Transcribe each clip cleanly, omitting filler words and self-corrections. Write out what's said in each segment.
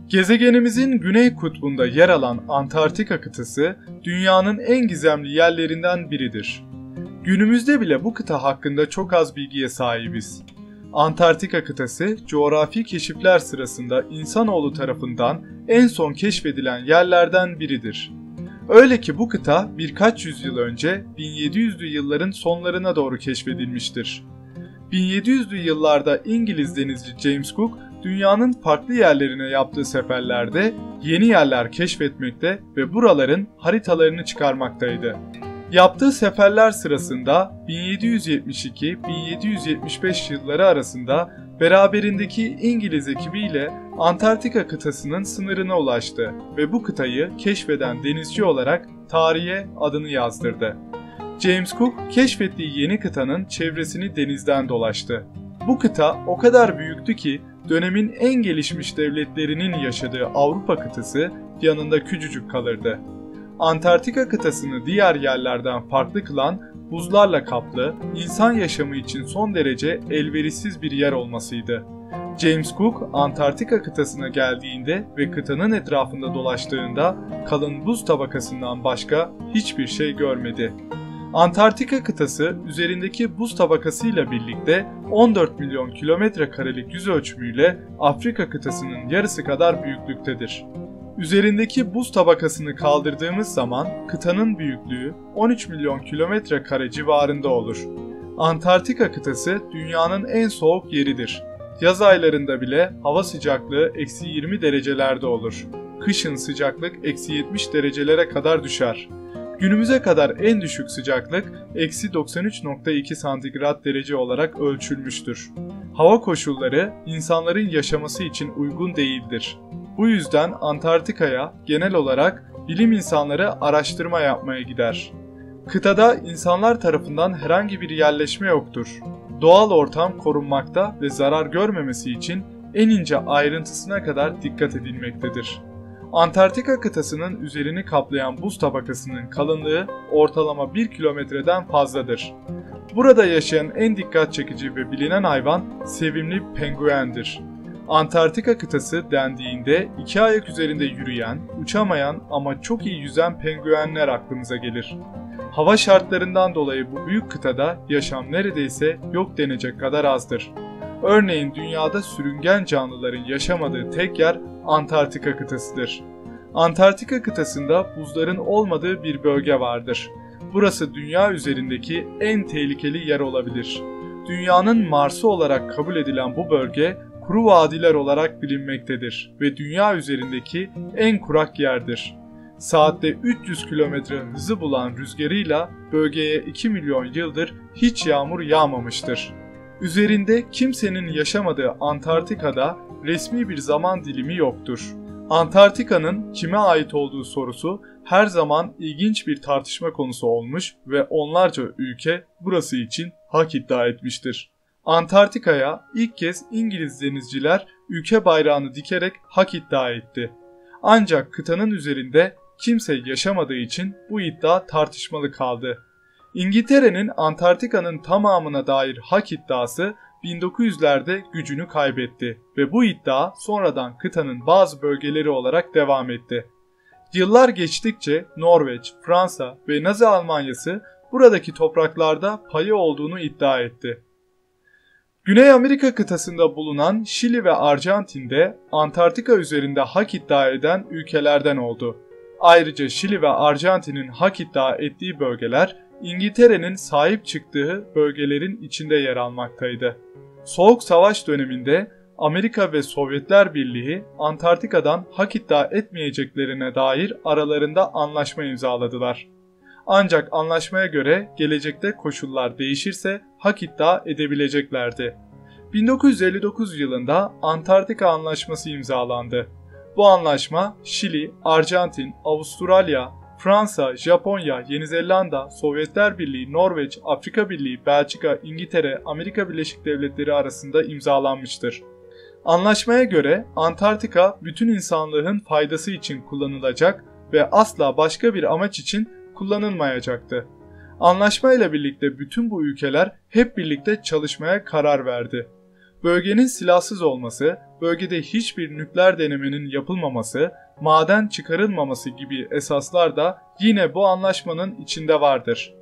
Gezegenimizin güney kutbunda yer alan Antarktika kıtası dünyanın en gizemli yerlerinden biridir. Günümüzde bile bu kıta hakkında çok az bilgiye sahibiz. Antarktika kıtası coğrafi keşifler sırasında insanoğlu tarafından en son keşfedilen yerlerden biridir. Öyle ki bu kıta birkaç yüzyıl önce 1700'lü yılların sonlarına doğru keşfedilmiştir. 1700'lü yıllarda İngiliz denizci James Cook dünyanın farklı yerlerine yaptığı seferlerde yeni yerler keşfetmekte ve buraların haritalarını çıkarmaktaydı. Yaptığı seferler sırasında 1772-1775 yılları arasında beraberindeki İngiliz ekibiyle Antarktika kıtasının sınırına ulaştı ve bu kıtayı keşfeden denizci olarak tarihe adını yazdırdı. James Cook keşfettiği yeni kıtanın çevresini denizden dolaştı. Bu kıta o kadar büyüktü ki dönemin en gelişmiş devletlerinin yaşadığı Avrupa kıtası yanında küçücük kalırdı. Antarktika kıtasını diğer yerlerden farklı kılan buzlarla kaplı, insan yaşamı için son derece elverişsiz bir yer olmasıydı. James Cook Antarktika kıtasına geldiğinde ve kıtanın etrafında dolaştığında kalın buz tabakasından başka hiçbir şey görmedi. Antarktika kıtası üzerindeki buz tabakasıyla birlikte 14 milyon kilometre karelik yüz ölçümüyle Afrika kıtasının yarısı kadar büyüklüktedir. Üzerindeki buz tabakasını kaldırdığımız zaman kıtanın büyüklüğü 13 milyon kilometre kare civarında olur. Antarktika kıtası dünyanın en soğuk yeridir. Yaz aylarında bile hava sıcaklığı -20 derecelerde olur. Kışın sıcaklık -70 derecelere kadar düşer. Günümüze kadar en düşük sıcaklık -93,2 santigrat derece olarak ölçülmüştür. Hava koşulları insanların yaşaması için uygun değildir. Bu yüzden Antarktika'ya genel olarak bilim insanları araştırma yapmaya gider. Kıtada insanlar tarafından herhangi bir yerleşme yoktur. Doğal ortam korunmakta ve zarar görmemesi için en ince ayrıntısına kadar dikkat edilmektedir. Antarktika kıtasının üzerini kaplayan buz tabakasının kalınlığı ortalama 1 kilometreden fazladır. Burada yaşayan en dikkat çekici ve bilinen hayvan sevimli penguendir. Antarktika kıtası dendiğinde iki ayak üzerinde yürüyen, uçamayan ama çok iyi yüzen penguenler aklımıza gelir. Hava şartlarından dolayı bu büyük kıtada yaşam neredeyse yok denecek kadar azdır. Örneğin dünyada sürüngen canlıların yaşamadığı tek yer Antarktika kıtasıdır. Antarktika kıtasında buzların olmadığı bir bölge vardır. Burası dünya üzerindeki en tehlikeli yer olabilir. Dünyanın Mars'ı olarak kabul edilen bu bölge kuru vadiler olarak bilinmektedir ve dünya üzerindeki en kurak yerdir. Saatte 300 kilometre hızı bulan rüzgarıyla bölgeye 2 milyon yıldır hiç yağmur yağmamıştır. Üzerinde kimsenin yaşamadığı Antarktika'da resmi bir zaman dilimi yoktur. Antarktika'nın kime ait olduğu sorusu her zaman ilginç bir tartışma konusu olmuş ve onlarca ülke burası için hak iddia etmiştir. Antarktika'ya ilk kez İngiliz denizciler ülke bayrağını dikerek hak iddia etti. Ancak kıtanın üzerinde kimse yaşamadığı için bu iddia tartışmalı kaldı. İngiltere'nin Antarktika'nın tamamına dair hak iddiası 1900'lerde gücünü kaybetti ve bu iddia sonradan kıtanın bazı bölgeleri olarak devam etti. Yıllar geçtikçe Norveç, Fransa ve Nazi Almanyası buradaki topraklarda payı olduğunu iddia etti. Güney Amerika kıtasında bulunan Şili ve Arjantin de Antarktika üzerinde hak iddia eden ülkelerden oldu. Ayrıca Şili ve Arjantin'in hak iddia ettiği bölgeler İngiltere'nin sahip çıktığı bölgelerin içinde yer almaktaydı. Soğuk Savaş döneminde Amerika ve Sovyetler Birliği Antarktika'dan hak iddia etmeyeceklerine dair aralarında anlaşma imzaladılar. Ancak anlaşmaya göre gelecekte koşullar değişirse hak iddia edebileceklerdi. 1959 yılında Antarktika Anlaşması imzalandı. Bu anlaşma Şili, Arjantin, Avustralya, Fransa, Japonya, Yeni Zelanda, Sovyetler Birliği, Norveç, Afrika Birliği, Belçika, İngiltere, Amerika Birleşik Devletleri arasında imzalanmıştır. Anlaşmaya göre Antarktika bütün insanlığın faydası için kullanılacak ve asla başka bir amaç için kullanılmayacaktı. Anlaşmayla birlikte bütün bu ülkeler hep birlikte çalışmaya karar verdi. Bölgenin silahsız olması, bölgede hiçbir nükleer denemenin yapılmaması, maden çıkarılmaması gibi esaslar da yine bu anlaşmanın içinde vardır.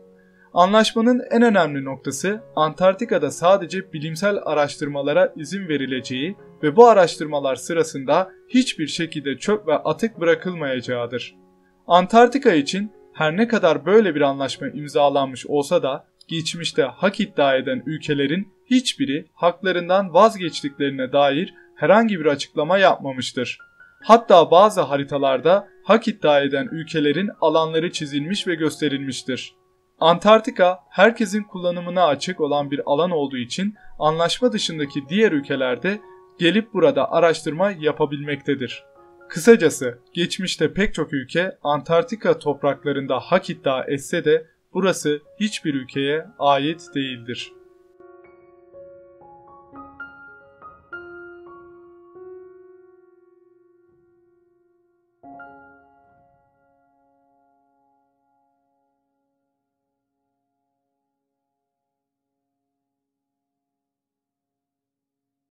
Anlaşmanın en önemli noktası Antarktika'da sadece bilimsel araştırmalara izin verileceği ve bu araştırmalar sırasında hiçbir şekilde çöp ve atık bırakılmayacağıdır. Antarktika için her ne kadar böyle bir anlaşma imzalanmış olsa da geçmişte hak iddia eden ülkelerin hiçbiri haklarından vazgeçtiklerine dair herhangi bir açıklama yapmamıştır. Hatta bazı haritalarda hak iddia eden ülkelerin alanları çizilmiş ve gösterilmiştir. Antarktika herkesin kullanımına açık olan bir alan olduğu için anlaşma dışındaki diğer ülkelerde gelip burada araştırma yapabilmektedir. Kısacası geçmişte pek çok ülke Antarktika topraklarında hak iddia etse de burası hiçbir ülkeye ait değildir.